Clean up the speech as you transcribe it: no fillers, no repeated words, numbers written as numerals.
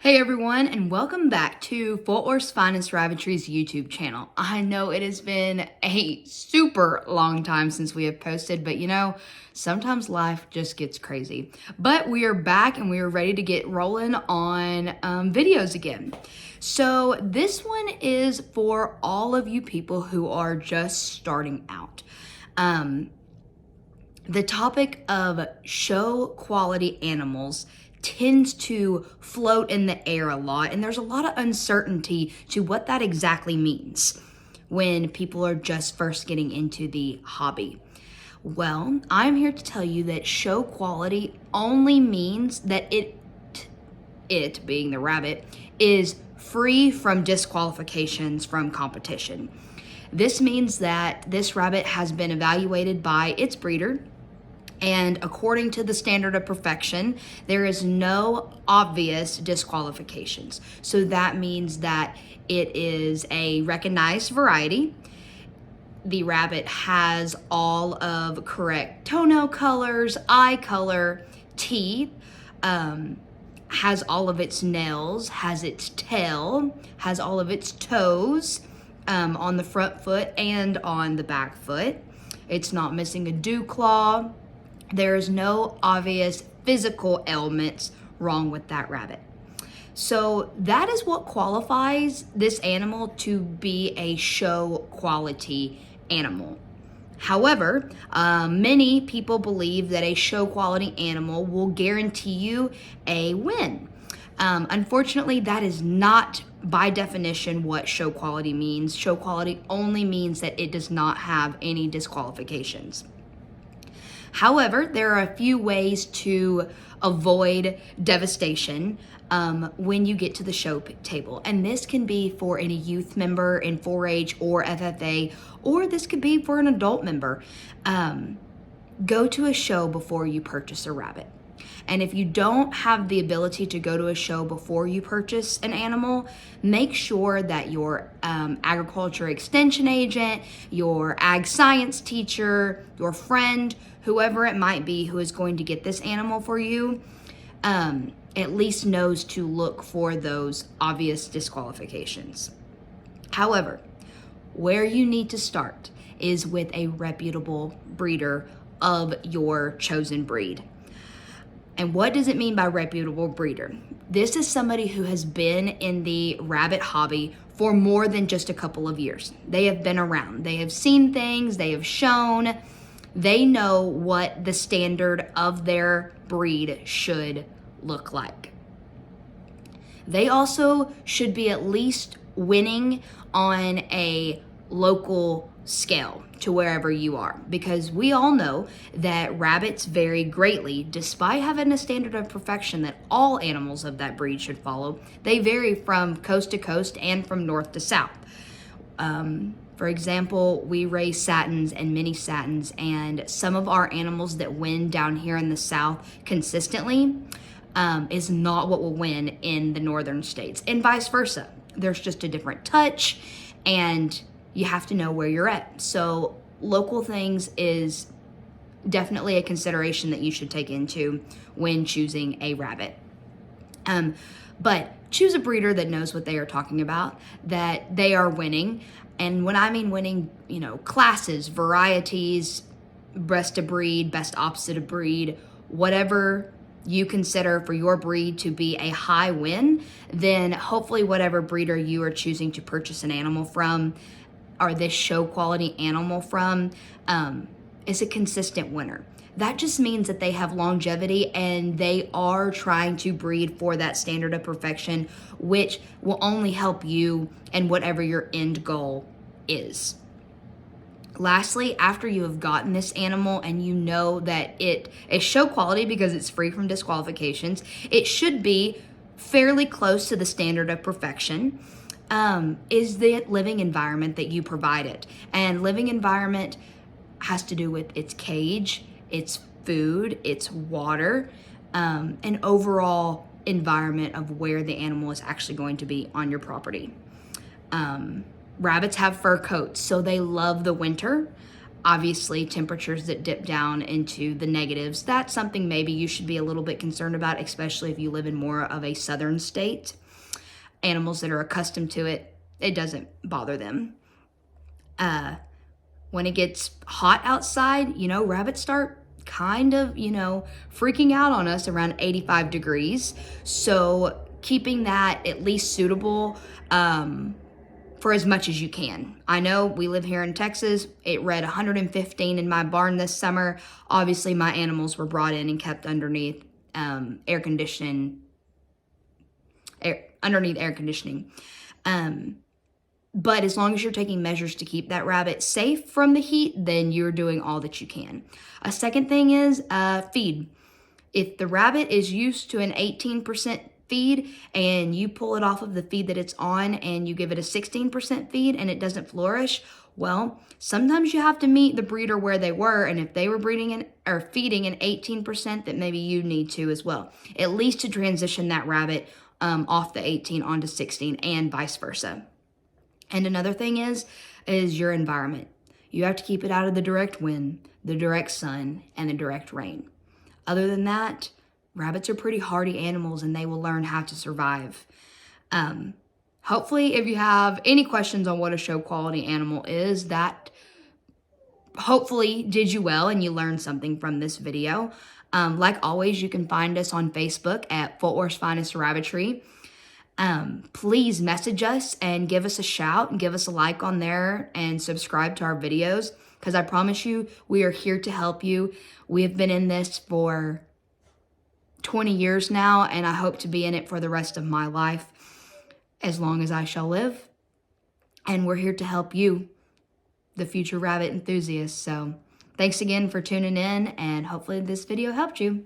Hey everyone, and welcome back to Fort Worth's Finest Rabbitry's YouTube channel. I know it has been a super long time since we have posted, but sometimes life just gets crazy. But we are back and we are ready to get rolling on videos again. So this one is for all of you people who are just starting out. The topic of show quality animals tends to float in the air a lot, and there's a lot of uncertainty to what that exactly means when people are just first getting into the hobby. Well, I'm here to tell you that show quality only means that it being the rabbit is free from disqualifications from competition. This means that this rabbit has been evaluated by its breeder, and according to the standard of perfection, there is no obvious disqualifications. So that means that it is a recognized variety. The rabbit has all of correct toenail colors, eye color, teeth, has all of its nails, has its tail, has all of its toes on the front foot and on the back foot. It's not missing a dew claw. There's no obvious physical ailments wrong with that rabbit. So that is what qualifies this animal to be a show quality animal. However, many people believe that a show quality animal will guarantee you a win. Unfortunately, that is not by definition what show quality means. Show quality only means that it does not have any disqualifications. However, there are a few ways to avoid devastation when you get to the show table. And this can be for any youth member in 4-H or FFA, or this could be for an adult member. Go to a show before you purchase a rabbit. And if you don't have the ability to go to a show before you purchase an animal, make sure that your agriculture extension agent, your ag science teacher, your friend, whoever it might be who is going to get this animal for you, at least knows to look for those obvious disqualifications. However, where you need to start is with a reputable breeder of your chosen breed. And what does it mean by reputable breeder? This is somebody who has been in the rabbit hobby for more than just a couple of years. They have been around. They have seen things. They have shown. They know what the standard of their breed should look like. They also should be at least winning on a local scale to wherever you are, because we all know that rabbits vary greatly. Despite having a standard of perfection that all animals of that breed should follow, they vary from coast to coast and from north to south. For example, we raise Satins and mini Satins, and some of our animals that win down here in the South consistently is not what will win in the northern states, and vice versa. There's just a different touch, and you have to know where you're at. So local things is definitely a consideration that you should take into when choosing a rabbit. But choose a breeder that knows what they are talking about, that they are winning. And when I mean winning, classes, varieties, best of breed, best opposite of breed, whatever you consider for your breed to be a high win, then hopefully whatever breeder you are choosing to purchase an animal from, or this show quality animal from, is a consistent winner. That just means that they have longevity and they are trying to breed for that standard of perfection, which will only help you and whatever your end goal is. Lastly, after you have gotten this animal and you know that it is show quality because it's free from disqualifications, it should be fairly close to the standard of perfection. Is the living environment that you provide it. And living environment has to do with its cage, its food, its water, and overall environment of where the animal is actually going to be on your property. Rabbits have fur coats, so they love the winter. obviously temperatures that dip down into the negatives. That's something maybe you should be a little bit concerned about, especially if you live in more of a southern state. Animals that are accustomed to it, it doesn't bother them. When it gets hot outside, rabbits start kind of, freaking out on us around 85 degrees. So keeping that at least suitable for as much as you can. I know we live here in Texas. It read 115 in my barn this summer. Obviously, my animals were brought in and kept underneath air conditioning. But as long as you're taking measures to keep that rabbit safe from the heat, then you're doing all that you can. A second thing is feed. If the rabbit is used to an 18% feed and you pull it off of the feed that it's on and you give it a 16% feed and it doesn't flourish, well, sometimes you have to meet the breeder where they were, and if they were breeding or feeding an 18%, that maybe you need to as well, at least to transition that rabbit off the 18 onto 16 and vice versa. And another thing is your environment. You have to keep it out of the direct wind, the direct sun, and the direct rain. Other than that, rabbits are pretty hardy animals and they will learn how to survive. Hopefully, if you have any questions on what a show quality animal is, that hopefully did you well and you learned something from this video. Like always, you can find us on Facebook at Fort Worth's Finest Rabbitry. Please message us and give us a shout and give us a like on there and subscribe to our videos, because I promise you, we are here to help you. We have been in this for 20 years now, and I hope to be in it for the rest of my life, as long as I shall live. And we're here to help you, the future rabbit enthusiast. So thanks again for tuning in, and hopefully this video helped you.